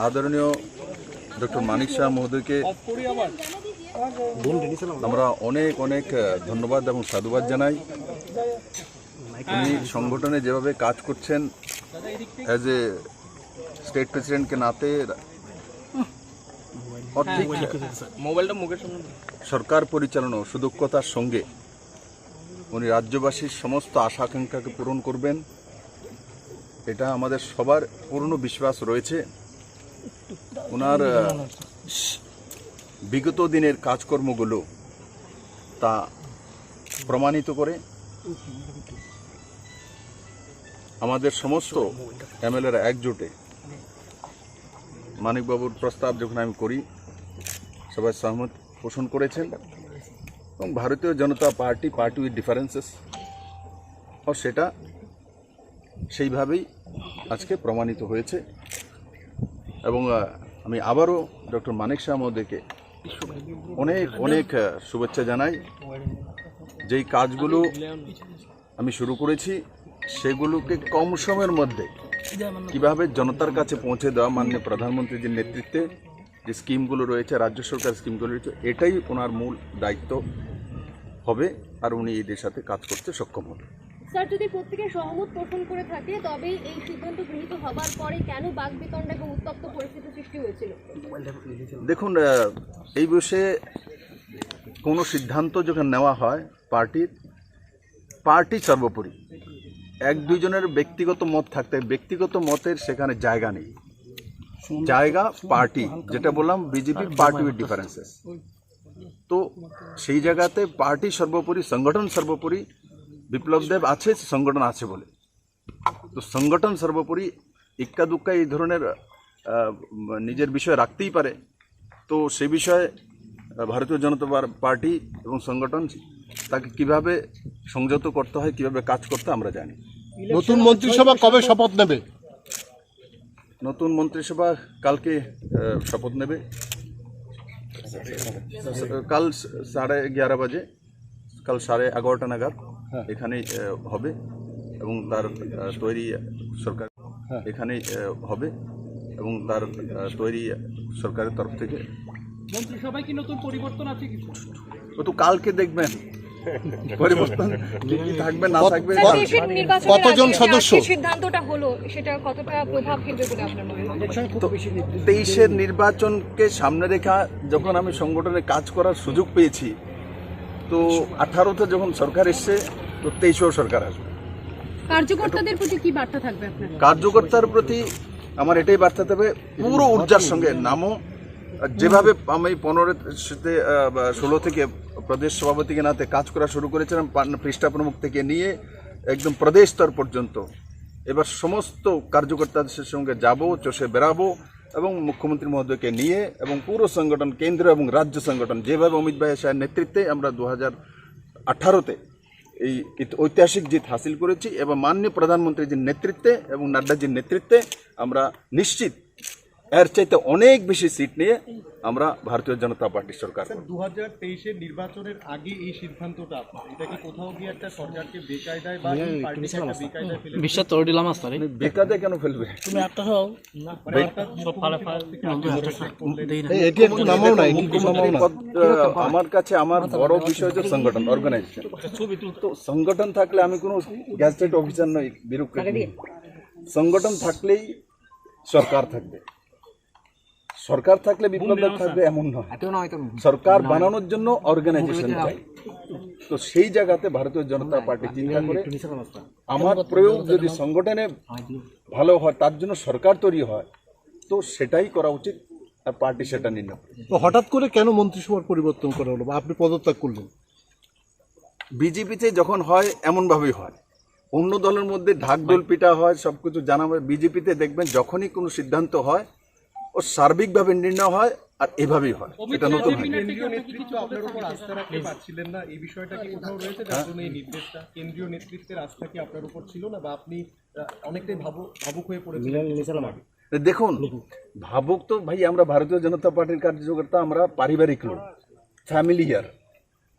आदरणीय डॉक्टर मानिक शाह महोदय के আমরা অনেক অনেক ধন্যবাদ এবং সাধুবাদ জানাই। উনি সংগঠনে যেভাবে কাজ করছেন অ্যাজ এ স্টেট প্রেসিডেন্টকে নাতে ঠিক সরকার পরিচালনা সুদক্ষতার সঙ্গে উনি রাজ্যবাসীর সমস্ত আশা আকাঙ্ক্ষাকে পূরণ করবেন, এটা আমাদের সবার পূর্ণ বিশ্বাস রয়েছে। ওনার বিগত দিনের কাজকর্মগুলো তা প্রমাণিত করে আমাদের সমস্ত এমএলএরা একজোটে মানিকবাবুর প্রস্তাব যখন আমি করি সবাই সহমত পোষণ করেছেন এবং ভারতীয় জনতা পার্টি উইথ ডিফারেন্সেস ও সেটা সেইভাবেই আজকে প্রমাণিত হয়েছে। এবং আমি আবারও ডক্টর মানিক শাহ মহোদয়কে অনেক অনেক শুভেচ্ছা জানাই। যেই কাজগুলো আমি শুরু করেছি সেগুলোকে কম সময়ের মধ্যে কিভাবে জনতার কাছে পৌঁছে দেওয়া, মাননীয় প্রধানমন্ত্রীর নেতৃত্বে যে স্কিমগুলো রয়েছে, রাজ্য সরকার স্কিমগুলো রয়েছে, এটাই ওনার মূল দায়িত্ব হবে আর উনি এদের সাথে কাজ করতে সক্ষম হবে। স্যার, যদি প্রত্যেকে সহমত পোষণ করে থাকে তবে এই সিদ্ধান্ত গৃহীত হবার পরে কেন বাকবিতণ্ডা এবং উত্তপ্ত পরিস্থিতি সৃষ্টি হয়েছিল? দেখুন, এই বিষয়ে কোনো সিদ্ধান্ত যখন নেওয়া হয় পার্টি সর্বোপরি, এক দুইজনের ব্যক্তিগত মত থাকতে ব্যক্তিগত মতের সেখানে জায়গা নেই, জায়গা পার্টি, যেটা বললাম বিজেপি পার্টি উইথ ডিফারেন্সেস। তো সেই জায়গাতে পার্টি সর্বোপরি, সংগঠন সর্বোপরি। বিপ্লব দেব আছে, সংগঠন আছে বলে, তো সংগঠন সর্বোপরি। ইক্কা দুক্কা এই ধরনের নিজের বিষয় রাখতেই পারে, তো সে বিষয়ে ভারতীয় জনতা পার্টি এবং সংগঠন তাকে কিভাবে সংযত করতে হয়, কিভাবে কাজ করতে আমরা জানি। নতুন মন্ত্রিসভা কবে শপথ নেবে? নতুন মন্ত্রিসভা কালকে শপথ নেবে, কাল 11:30 বাজে, কাল 11:30 নাগাদ এখানেই হবে এবং তার তৈরি সরকার এখানেই হবে এবং তার তৈরি সরকারের তরফ থেকে। মন্ত্রিসভায় কি নতুন পরিবর্তন আছে কিছু? ও তো কালকে দেখবেন পরিবর্তন কি থাকবে না থাকবে। কতজন সদস্য সিদ্ধান্তটা হলো সেটা কতটা প্রভাব ফেলবে বলে আপনার মনে হয়? 23-এর নির্বাচনকে সামনে রেখা যখন আমি সংগঠনে কাজ করার সুযোগ পেয়েছি, তো 18তে যখন সরকার এসছে, তো 23-এও সরকার আসবে। কার্যকর্তাদের প্রতি কি বার্তা থাকবে আপনার? কার্যকর্তার প্রতি আমার এটাই বার্তা দেবে, পুরো ঊর্জার সঙ্গে নামো। যেভাবে আমি 16 থেকে প্রদেশ সভাপতিকে নাতে কাজ করা শুরু করেছিলাম, পৃষ্ঠা প্রমুখ থেকে নিয়ে একদম প্রদেশ স্তর পর্যন্ত, এবার সমস্ত কার্যকর্তাদের সঙ্গে যাব, চষে বেড়াবো এবং মুখ্যমন্ত্রী মহোদয়কে নিয়ে এবং পুরো সংগঠন, কেন্দ্র এবং রাজ্য সংগঠন, যেভাবে অমিত ভাই শাহের নেতৃত্বে আমরা 2018-তে এই ঐতিহাসিক জিত হাসিল করেছি এবং মাননীয় প্রধানমন্ত্রীজির নেতৃত্বে এবং নাড্ডাজির নেতৃত্বে আমরা নিশ্চিত এর চাইতে অনেক বেশি সিট নিয়ে আমরা ভারতীয় জনতা পার্টির সরকার। 2023-এর নির্বাচনের আগে এই সিদ্ধান্তটা আপনার, এটা কি কোথাও গিয়ে একটা সরকারকে বেকায়দায় বা এই পার্টিকে একটা বেকায়দায় ফেলে? বিশ্বাস তোর দিলাম আসলে বেকায়দায় কেন ফেলবে? তুমি একটা হও না সব ফালা এটি একটু নামাও না, আমার কাছে আমার বড় বিষয় হচ্ছে সংগঠন, অর্গানাইজেশন। তো সংগঠন থাকলে আমি কোনো গ্যাজেটেড অফিসার নই, ব্যুরোক্রেট। সংগঠন থাকলেই সরকার থাকবে, সরকার থাকলে বিপ্লব থাকবে এমন নয়। সরকার বানানোর জন্য অর্গানাইজেশন চাই। তো সেই জায়গাতে ভারতীয় জনতা পার্টি চিন্তা করে আমার প্রয়োগ যদি সংগঠনে ভালো হয়, তার জন্য সরকার তৈরি হয়, তো সেটাই করা উচিত আর পার্টি সেটা নির্ণয়। তো হঠাৎ করে কেন মন্ত্রিসভার পরিবর্তন করা হলো বা আপনি পদত্যাগ করলেন? বিজেপিতে যখন হয় এমনভাবেই হয়, অন্য দলের মধ্যে ঢাকঢোল পিটা হয়, সব কিছু জানা হয়। বিজেপিতে দেখবেন যখনই কোনো সিদ্ধান্ত হয় ও সার্বিকভাবে নির্ণয় হয় আর এভাবেই হয়। এটা নতুন কেন্দ্রীয় নেতৃত্ব আপনার উপর আস্থা রাখতে পারছিলেন না, এই বিষয়টা কি কোথাও রয়েছে? যার জন্য এই নির্দেশটা, কেন্দ্রীয় নেতৃত্বের আস্থা কি আপনার উপর ছিল না, বা আপনি অনেকটাই ভাবুক হয়ে পড়েছিলেন? দেখুন, ভাবুক তো ভাই, আমরা ভারতীয় জনতা পার্টির কার্যকর্তা, আমরা পারিবারিক লোক, ফ্যামিলিয়ার,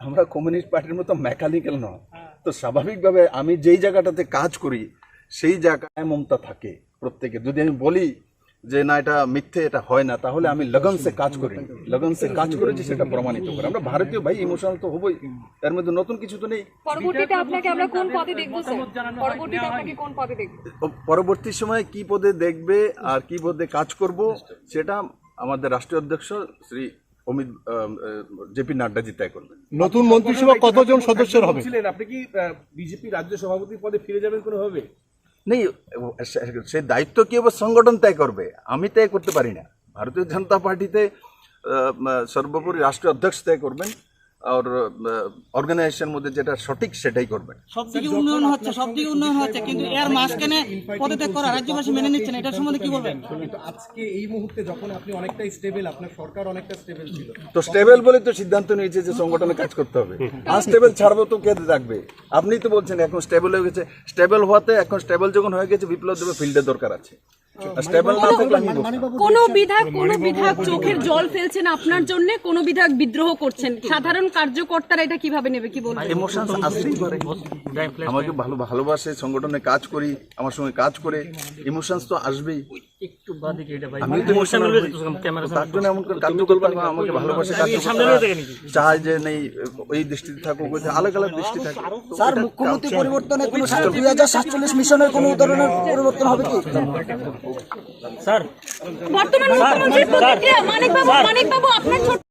আমরা কমিউনিস্ট পার্টির মতো মেকানিক্যাল নয়। তো স্বাভাবিকভাবে আমি যেই জায়গাটাতে কাজ করি সেই জায়গায় মমতা থাকে প্রত্যেকে। যদি আমি বলি যে না এটা মিথ্যে, এটা হয় না, তাহলে আমি লগন সে কাজ করি, লগন সে কাজ করেছি সেটা প্রমাণিত করে। আমরা ভারতীয় ভাই, ইমোশনাল তো হবই, এর মধ্যে নতুন কিছু তো নেই। পরবর্তীতে আপনাকে আমরা কোন পদে দেখবো স্যার? পরবর্তীতে আপনাকে কোন পদে দেখবো? পরবর্তী সময়ে কি পদে দেখবে আর কি পদে কাজ করব সেটা আমাদের রাষ্ট্রীয় অধ্যক্ষ শ্রী অমিত জেপি নাড্ডাজি তয় করবেন। নতুন মন্ত্রিসভা কতজন সদস্যের হবে? আপনি কি বিজেপি রাজ্য সভাপতি পদে ফিরে যাবেন কোনোভাবে? নেই, সে দায়িত্ব কি হবে সংগঠন তয় করবে, আমি তয় করতে পারি না। ভারতীয় জনতা পার্টিতে সর্বোপরি রাষ্ট্রীয় অধ্যক্ষ তয় করবেন, আর অর্গানাইজেশনের মধ্যে যেটা সঠিক সেটাই করবেন। সবদিকে উন্নয়ন হচ্ছে কিন্তু এর মাঝখানে পদত্যাগ করা রাজ্যবাসী মেনে নিচ্ছে না, এটার সম্বন্ধে কি বলবেন? কিন্তু আজকে এই মুহূর্তে যখন আপনি অনেকটাই স্টেবল, আপনার সরকার অনেকটা স্টেবল ছিল, তো স্টেবল বলে তো সিদ্ধান্ত নিয়েছে যে সংগঠনে কাজ করতে হবে। আনস্টেবল ছাড়বো তো কে রাখবে? আপনিই তো বলছেন এখন স্টেবল হয়ে গেছে। স্টেবল হওয়াতে, এখন স্টেবল যখন হয়ে গেছে, বিপ্লব দেবে ফিল্ডের দরকার আছে। স্টেবল না থাকলে আমি বলবো। কোন বিধায়ক চোখের জল ফেলছেন আপনার জন্য, কোন বিধায়ক বিদ্রোহ করছেন, সাধারণ কার্যকর্তারা এটা কিভাবে নেবে, কি বলবেন? ইমোশনস আসতেই পারে, আমাকে ভালোবাসে, সংগঠনে কাজ করি, আমার সঙ্গে কাজ করে, ইমোশনস তো আসবেই। একটু বাদিকে এটা ভাই আমি তো ইমোশনাল ক্যামেরা তার জন্য এমন করে কার্যকর্তা আমাকে ভালোবাসে, চায় যে নেই ওই দৃষ্টিতে থাকুক, আলাদা আলাদা দৃষ্টি থাকে। স্যার, মুখ্যমন্ত্রী পরিবর্তনের কোনো 2047 মিশনের কোনো ধরনের পরিবর্তন হবে কি? স্যার বর্তমান মুখ্যমন্ত্রীর প্রতিক্রিয়া, মানিক বাবু আপনার ছোট্ট